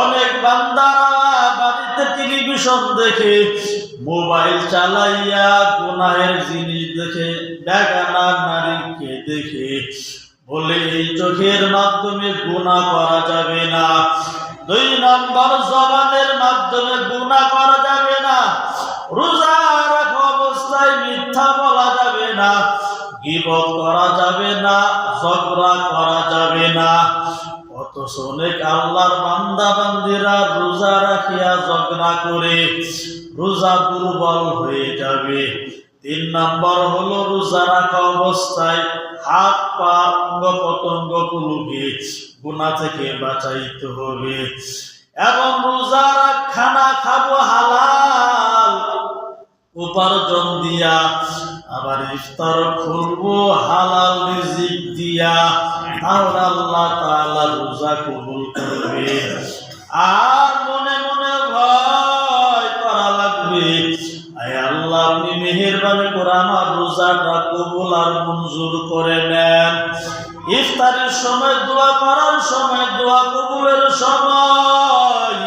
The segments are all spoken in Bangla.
অনেক বান্দারা বাড়িতে টেলিভিশন দেখে, মোবাইল চালাইয়া গুনাহের জিনিস দেখে, বেগানা নারীকে দেখে বলে এই চোখের মাধ্যমে গুনাহ করা যাবে না। 2 নম্বর, জবানের মাধ্যমে গুনাহ করা যাবে না। রোজা রাখা অবস্থায় মিথ্যা বলা যাবে না, গীবত করা যাবে না, ঝগড়া করা যাবে না। অথচ অনেক আল্লাহর বান্দা বান্দিরা রোজা রাখিয়া ঝগড়া করে রোজা দুর্বল হয়ে যাবে। 3 নম্বর হলো রোজা রাখা অবস্থায় হাত পা অঙ্গ প্রত্যঙ্গগুলোকে গুনাহ থেকে বাঁচাইতে হবে। এবং রোজা খানা খাবো হালাল উপার্জন দিয়া, আবার ইফতার খুলবো হালাল রিজিক দিয়া, তাহলে আল্লাহ তাআলা রোজা কবুল করবে। আর মনে মনে ভয় করা লাগবে, আয় আল্লাহ আপনি মেহেরবানি করে আমার রোজাটা কবুল আর মঞ্জুর করে নেন। ইফতারের সময় দোয়া করার সময়, দোয়া কবুলের সময়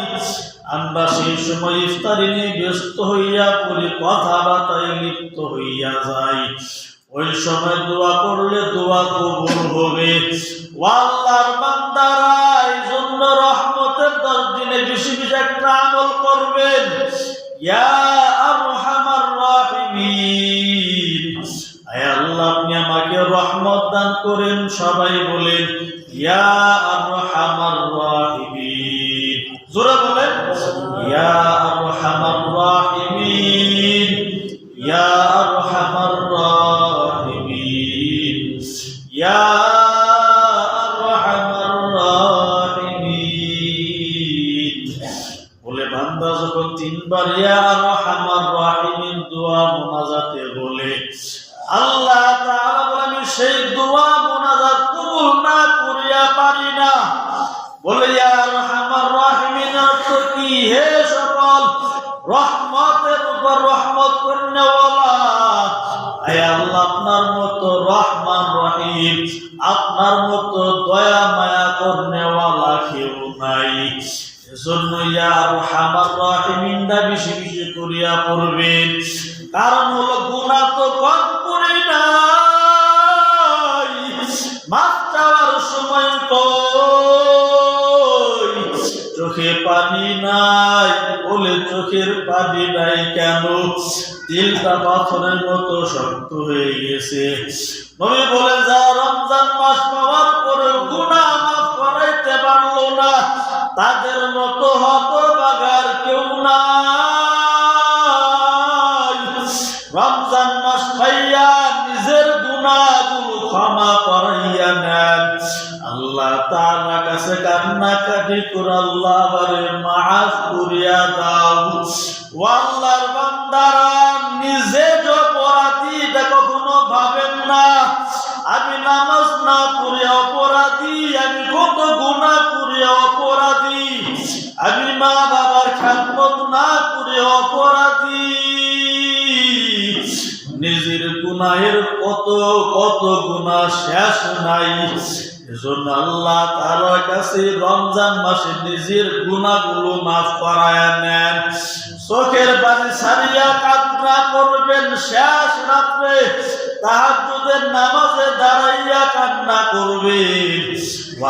আমরা সেই সময় ইফতারি নিয়ে ব্যস্ত হইয়া পড়ি, কথাবার্তায় লিপ্ত হইয়া যাই। ওই সময় দোয়া করলে দোয়া কবুল হবে। আল্লাহর বান্দারা এই জন্য রহমতের 10 দিনে বেশি বেশি একটা আমল করবেন। ইয়া আরহামার রাহিমিন, আয় আল্লাহ আপনি আমাকে রহমত দান করেন। সবাই বলেন ইয়া আরহামার রাহিমিন, জোরে বলেন ইয়া আরহামার রাহিমিন, ইয়া আরহামার রাহিমিন, ইয়া আরহামার রাহিমিন বলে বান্দা যখন 3 বার ইয়া আরহামার রাহিমিন দোয়া মোনাজাতে বলে, আল্লাহ তাআলা বলে আমি সেই দোয়া মোনাজাত কবুল না করিয়া পারি না। বলে ইয়া আরহামার রাহিমিন অর্থ কি? হে সকল রহমতের উপর রহমত করেনওয়ালা, আয় আল্লাহ আপনার মতো রহমান রহিম, আপনার মতো দয়া মায়া করেনওয়ালা কেউ নাই। এজন্য ইয়া আরহামার রাহিমিন দা বেশি বেশি করিয়া পড়বেন। কারণ হলো গুনাহ তো কম করি নাই, মাফ চাওয়ার সময় কই চোখে পানি নাই। বলে চোখের পানি নাই কেন? দিলটা পাথরের মতো শক্ত হয়ে গেছে। নবী বলে যা রমজান মাস পাওয়ার পরে গুনাহ মাফ করাইতে পারলো না, তাদের মতো হতভাগার কেউ নাই। রমজান মাস পাইয়া নিজের গুনাহগুলো ক্ষমা করাইয়া নেন। আল্লাহ তাআলার কাছে কান্নাকাটি করে আল্লাহ বারে মাফ করিয়া দাও। ও আল্লাহর বান্দারা, নিজে যে অপরাধী এটা কখনো ভাবেন না। আমি নামাজ না পড়ে অপরাধী, আমি কত গুনাহ করে অপরাধী, আমি মা বাবার খেদমত না করে অপরাধী। নিজের গুনাহের কত কত গুনাহ শেষ নাই। এজন্য আল্লাহ তাআলার কাছে রমজান মাসে নিজের গুনাহগুলো মাফ করায়া নেন। চোখের পানি ছাড়িয়া কান্না করবেন। শেষ রাত্রে তাহাজ্জুদের নামাজে দাঁড়াইয়া কান্না করবেন।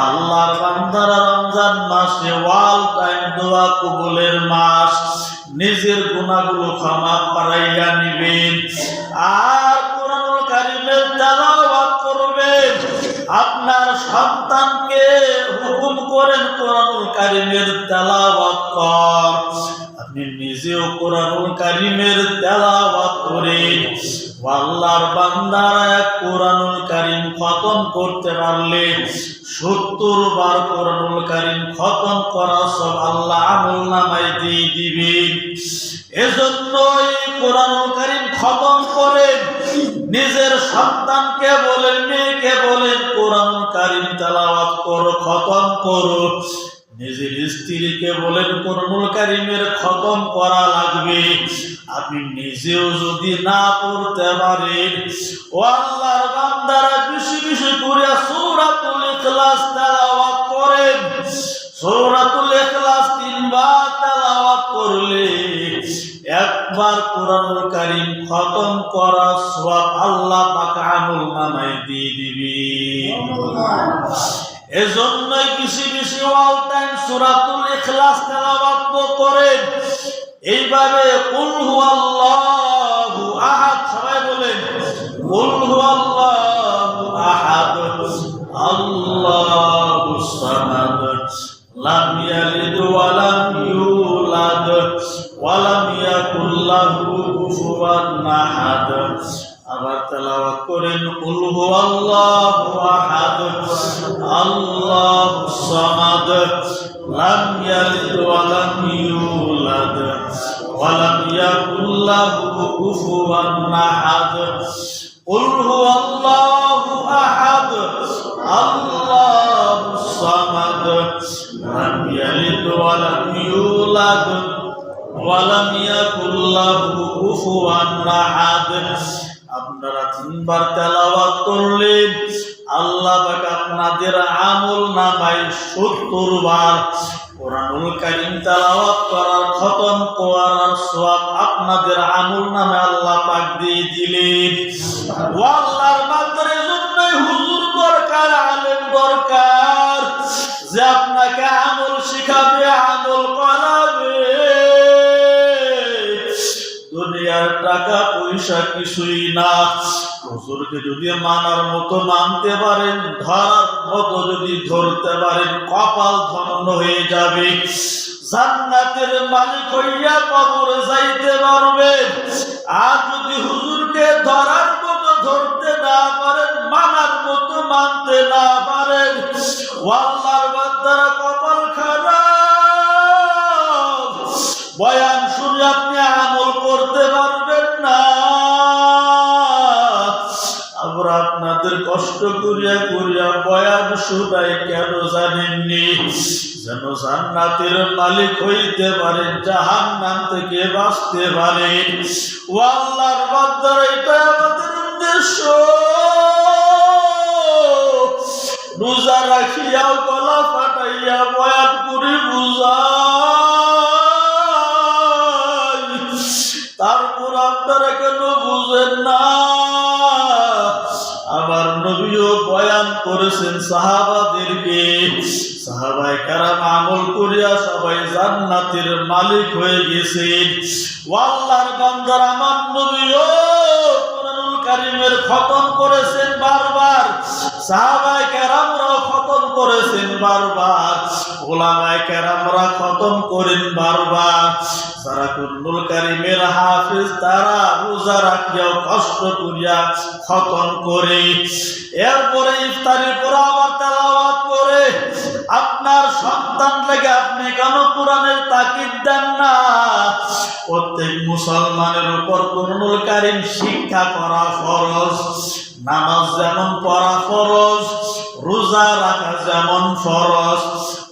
আল্লাহর বান্দারা, রমজান মাসে ওয়াল টাইম দোয়া কবুলের মাস। নিজের গুনাহগুলো ক্ষমা করাইয়া নিবেন। আর কোরআনুল কারীমের তেলাওয়াত করবেন। আপনার সন্তানকে হুকুম করেন কোরআনুল কারীমের তেলাওয়াত কর। আপনি নিজেও কোরআনুল কারীমের তেলাওয়াত করেন। আল্লাহর বান্দারা কোরআনুল কারীম খতম করতে পারলে 70 বার কোরআনুল কারীম খতম করা সব আল্লাহ আমলনামায় দিয়ে দিবেন। এজন্য এই কোরআনুল কারীম খতম করে নিজের সন্তানকে বলেন, মেয়েকে বলেন কোরআনুল কারীম তেলাওয়াত করো, খতম করো। নিজের স্ত্রীকে বলেন কোরআনুল কারীমের খতম করা লাগবে। আপনি নিজেও যদি না পড়তে পারেন, ও আল্লাহর বান্দারা বেশি বেশি করে সূরাতুল ইখলাস তেলাওয়াত করেন। সূরাতুল ইখলাস একবার কোরআনুল কারীম খতম করা সওয়াব আল্লাহ পাক আমলনামায় দিয়ে দিবে। এজন্যই বেশি বেশি অল টাইম সূরাতুল ইখলাস তেলাওয়াত করেন। এইভাবে কুল হুয়াল্লাহু আহাদ, সবাই বলেন কুল হুয়াল্লাহু আহাদ আল্লাহুস সামাদ লাম ইয়ালিদ ওয়া লাম ইউলাদ ওয়া লাম ইয়াকুল লাহু কুফুয়ান আহাদ। আবার তেলাওয়াত করেন কুল হুয়াল্লাহু আহাদ আল্লাহুস সামাদ লাম ইয়ালিদ ওয়া লাম ইউলাদ ওয়া লাম ইয়াকুল লাহু কুফুয়ান আহাদ। কুল হুয়াল্লাহু আহাদ আল্লাহুস সামাদ লাম ইয়ালিদ ওয়া লাম ইউলাদ ওয়া লাম ইয়াকুল লাহু কুফুয়ান আহাদ। আপনারা তিনবার তেলাওয়াত করলেন, আল্লাহ পাক আপনাদের আমলনামায় 70 বার কোরআনুল কারীম তেলাওয়াত করার, খতম করার সওয়াব আপনাদের আমলনামায় আল্লাহ পাক দিয়ে দিলেন। ও আল্লাহর বান্দার জন্যই হুজুর দরকার, আলেম দরকার, যে আপনাকে আমল শিখাবে, আমল করাবে। দুনিয়ার টাকা পয়সা কিছুই না, হুজুরকে যদি মানার মতো মানতে পারেন, ধরার মতো যদি ধরতে পারেন, কপাল ধন্য হয়ে যাবে। জান্নাতের মালিক হইয়া কবরে যাইতে পারবেন। আর যদি হুজুরকে ধরার মতো ধরতে না পারেন, মানার মতো মানতে না পারেন, আল্লাহর বান্দারা কপাল খারাপ। বয়ান শুনে আপনি আমল করতে পারবেন না। আমরা আপনাদের কষ্ট করিয়া করিয়া বয়ান শুনাই কেন জানেননি? যেন জান্নাতের মালিক হইতে পারেন, জাহান্নাম থেকে বাঁচতে পারেন। ও আল্লাহর বান্দারা, এটা আমাদের উদ্দেশ্য। রোজা রাখিয়াও গলা ফাটাইয়া বয়ান করে বুঝাই, তারপর আপনারা কেন বুঝেন না? আমার নবীও বয়ান করেছেন সাহাবাদেরকে, সাহাবায়ে কেরাম আমল করিয়া সবাই জান্নাতের মালিক হয়ে গেছেন। ও আল্লাহর বান্দারা, আমার নবীও কোরআনুল কারীমের খতম করেছেন বারবার, সাহাবায়ে কেরামরাও খতম করেছেন বারবার, উলামায়ে কেরামরা খতম করেন বারবার। যারা কোরআনুল কারীমের হাফেজ, তারা রোজা রাখিয়াও কষ্ট করিয়া খতম করে, এরপরে ইফতারের পর আবার তেলাওয়াত করে। আপনার সন্তান লাগে আপনি কেন কোরআনের তাকিদ দেন না? প্রত্যেক মুসলমানের উপর কোরআনুল কারীম শিক্ষা করা ফরজ। নামাজ যেমন পড়া ফরজ, রোজা রাখা যেমন ফরজ,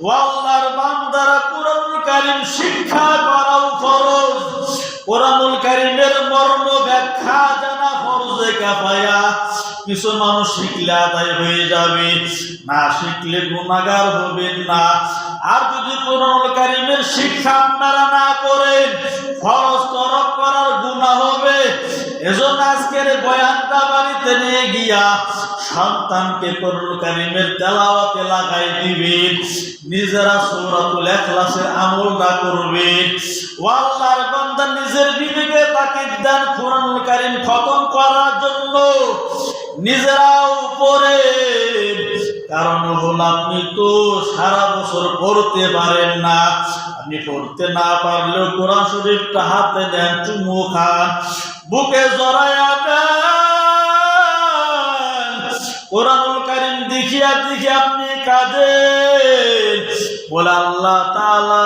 ও আল্লাহর বান্দারা কোরআনুল কারীম শিক্ষা করাও ফরজ। কোরআনুল কারীমের মর্ম ব্যাখ্যা জানা ফরজে কিফায়া। কিছু মানুষ শিখলে আদায় হয়ে যাবে, না শিখলে গুনাহগার হবেন না। আর যদি কোরআনুল কারীমের শিক্ষা আপনারা না করেন, ফরজ তরক করার গুনাহ হবে। এজন্য আজকের বয়ানটা বাড়িতে নিয়ে গিয়া সন্তানকে কোরআনুল কারীমের তেলাওয়াতে লাগাই দিবেন, নিজেরা সূরাতুল ইখলাসের আমলটা করবেন। ও আল্লাহর বান্দা, নিজের বিবেকে তাকিদ দেন কোরআনুল কারীম খতম করার জন্য, নিজেরাও উপরে। কারণ হল আপনি তো সারা বছর পড়তে পারেন না। আপনি পড়তে না পারলেও কোরআন শরীফটা হাতে নেন, চুমু খান, বুকে জড়ায়া দেন। কোরআনুল কারীম দেখিয়া দেখিয়া আপনি কাঁদেন, বলে আল্লাহ তাআলা